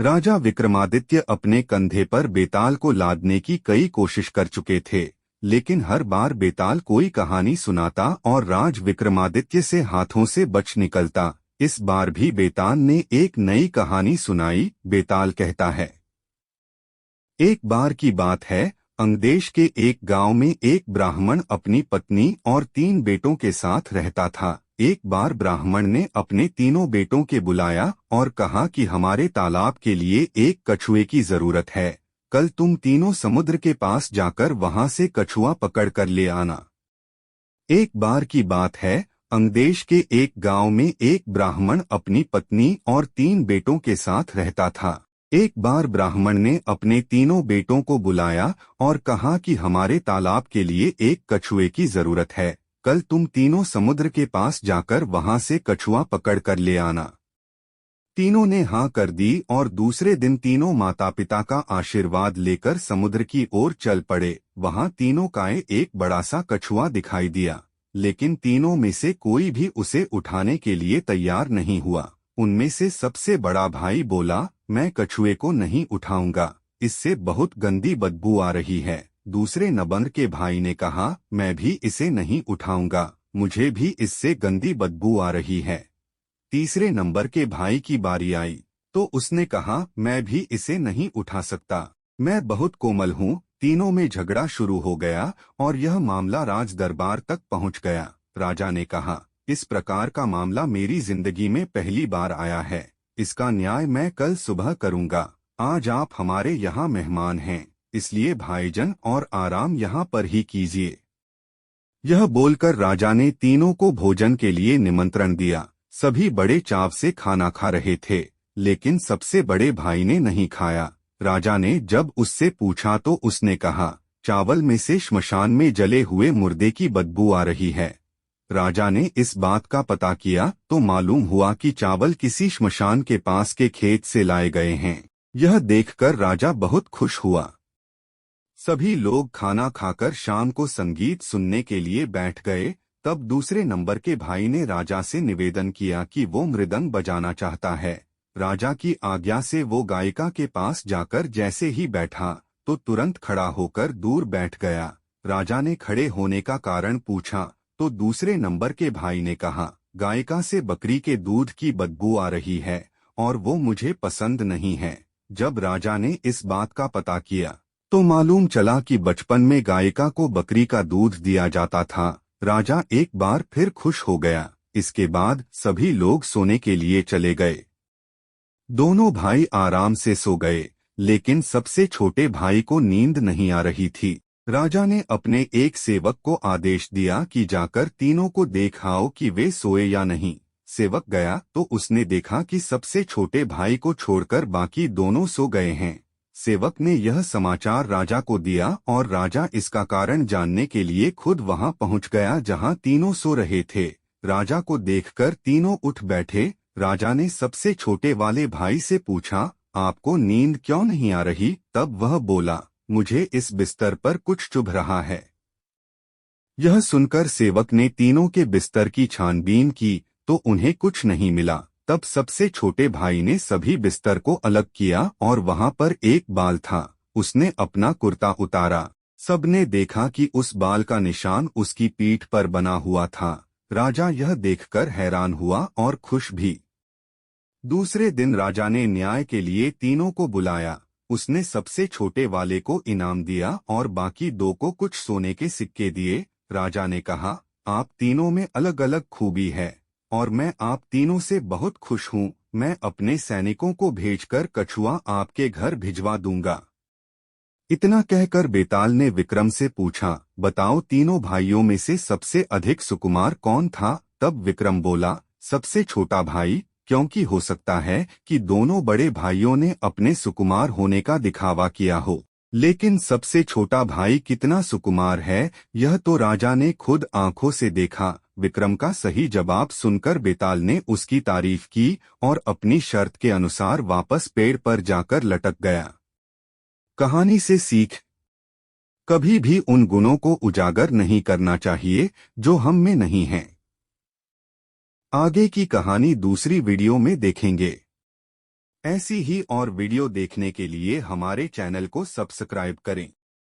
राजा विक्रमादित्य अपने कंधे पर बेताल को लादने की कई कोशिश कर चुके थे, लेकिन हर बार बेताल कोई कहानी सुनाता और राज विक्रमादित्य से हाथों से बच निकलता। इस बार भी बेताल ने एक नई कहानी सुनाई। बेताल कहता है, एक बार की बात है, अंगदेश के एक गांव में एक ब्राह्मण अपनी पत्नी और 3 बेटों के साथ रहता था। एक बार ब्राह्मण ने अपने तीनों बेटों के बुलाया और कहा कि हमारे तालाब के लिए एक कछुए की जरूरत है। कल तुम तीनों समुद्र के पास जाकर वहां से कछुआ पकड़ कर ले आना। एक बार की बात है, अंगदेश के एक गांव में एक ब्राह्मण अपनी पत्नी और 3 बेटों के साथ रहता था। एक बार ब्राह्मण ने अपने तीनों बेटों को बुलाया और कहा कि हमारे तालाब के लिए एक कछुए की जरूरत है। कल तुम तीनों समुद्र के पास जाकर वहां से कछुआ पकड़ कर ले आना। तीनों ने हाँ कर दी और दूसरे दिन तीनों माता पिता का आशीर्वाद लेकर समुद्र की ओर चल पड़े। वहां तीनों का एक बड़ा सा कछुआ दिखाई दिया, लेकिन तीनों में से कोई भी उसे उठाने के लिए तैयार नहीं हुआ। उनमें से सबसे बड़ा भाई बोला, मैं कछुए को नहीं उठाऊंगा, इससे बहुत गंदी बदबू आ रही है। दूसरे नंबर के भाई ने कहा, मैं भी इसे नहीं उठाऊंगा, मुझे भी इससे गंदी बदबू आ रही है। तीसरे नंबर के भाई की बारी आई तो उसने कहा, मैं भी इसे नहीं उठा सकता, मैं बहुत कोमल हूँ। तीनों में झगड़ा शुरू हो गया और यह मामला राज दरबार तक पहुँच गया। राजा ने कहा, इस प्रकार का मामला मेरी जिंदगी में पहली बार आया है। इसका न्याय मैं कल सुबह करूंगा। आज आप हमारे यहाँ मेहमान हैं, इसलिए भाईजन और आराम यहाँ पर ही कीजिए। यह बोलकर राजा ने तीनों को भोजन के लिए निमंत्रण दिया। सभी बड़े चाव से खाना खा रहे थे, लेकिन सबसे बड़े भाई ने नहीं खाया। राजा ने जब उससे पूछा तो उसने कहा, चावल में से श्मशान में जले हुए मुर्दे की बदबू आ रही है। राजा ने इस बात का पता किया तो मालूम हुआ कि चावल किसी श्मशान के पास के खेत से लाए गए हैं। यह देखकर राजा बहुत खुश हुआ। सभी लोग खाना खाकर शाम को संगीत सुनने के लिए बैठ गए। तब दूसरे नंबर के भाई ने राजा से निवेदन किया कि वो मृदंग बजाना चाहता है। राजा की आज्ञा से वो गायिका के पास जाकर जैसे ही बैठा तो तुरंत खड़ा होकर दूर बैठ गया। राजा ने खड़े होने का कारण पूछा तो दूसरे नंबर के भाई ने कहा, गायिका से बकरी के दूध की बदबू आ रही है और वो मुझे पसंद नहीं है। जब राजा ने इस बात का पता किया तो मालूम चला कि बचपन में गायिका को बकरी का दूध दिया जाता था। राजा एक बार फिर खुश हो गया। इसके बाद सभी लोग सोने के लिए चले गए। दोनों भाई आराम से सो गए, लेकिन सबसे छोटे भाई को नींद नहीं आ रही थी। राजा ने अपने एक सेवक को आदेश दिया कि जाकर तीनों को देखाओ कि वे सोए या नहीं। सेवक गया तो उसने देखा कि सबसे छोटे भाई को छोड़कर बाकी दोनों सो गए हैं। सेवक ने यह समाचार राजा को दिया और राजा इसका कारण जानने के लिए खुद वहां पहुंच गया जहां तीनों सो रहे थे। राजा को देखकर तीनों उठ बैठे। राजा ने सबसे छोटे वाले भाई से पूछा, आपको नींद क्यों नहीं आ रही? तब वह बोला, मुझे इस बिस्तर पर कुछ चुभ रहा है। यह सुनकर सेवक ने तीनों के बिस्तर की छानबीन की तो उन्हें कुछ नहीं मिला। तब सबसे छोटे भाई ने सभी बिस्तर को अलग किया और वहां पर एक बाल था। उसने अपना कुर्ता उतारा। सबने देखा कि उस बाल का निशान उसकी पीठ पर बना हुआ था। राजा यह देखकर हैरान हुआ और खुश भी। दूसरे दिन राजा ने न्याय के लिए तीनों को बुलाया। उसने सबसे छोटे वाले को इनाम दिया और बाकी 2 को कुछ सोने के सिक्के दिए। राजा ने कहा, आप तीनों में अलग अलग खूबी है और मैं आप तीनों से बहुत खुश हूँ। मैं अपने सैनिकों को भेजकर कछुआ आपके घर भिजवा दूंगा। इतना कहकर बेताल ने विक्रम से पूछा, बताओ तीनों भाइयों में से सबसे अधिक सुकुमार कौन था? तब विक्रम बोला, सबसे छोटा भाई, क्योंकि हो सकता है कि दोनों बड़े भाइयों ने अपने सुकुमार होने का दिखावा किया हो, लेकिन सबसे छोटा भाई कितना सुकुमार है यह तो राजा ने खुद आंखों से देखा। विक्रम का सही जवाब सुनकर बेताल ने उसकी तारीफ की और अपनी शर्त के अनुसार वापस पेड़ पर जाकर लटक गया। कहानी से सीख, कभी भी उन गुणों को उजागर नहीं करना चाहिए जो हम में नहीं हैं। आगे की कहानी दूसरी वीडियो में देखेंगे। ऐसी ही और वीडियो देखने के लिए हमारे चैनल को सब्सक्राइब करें।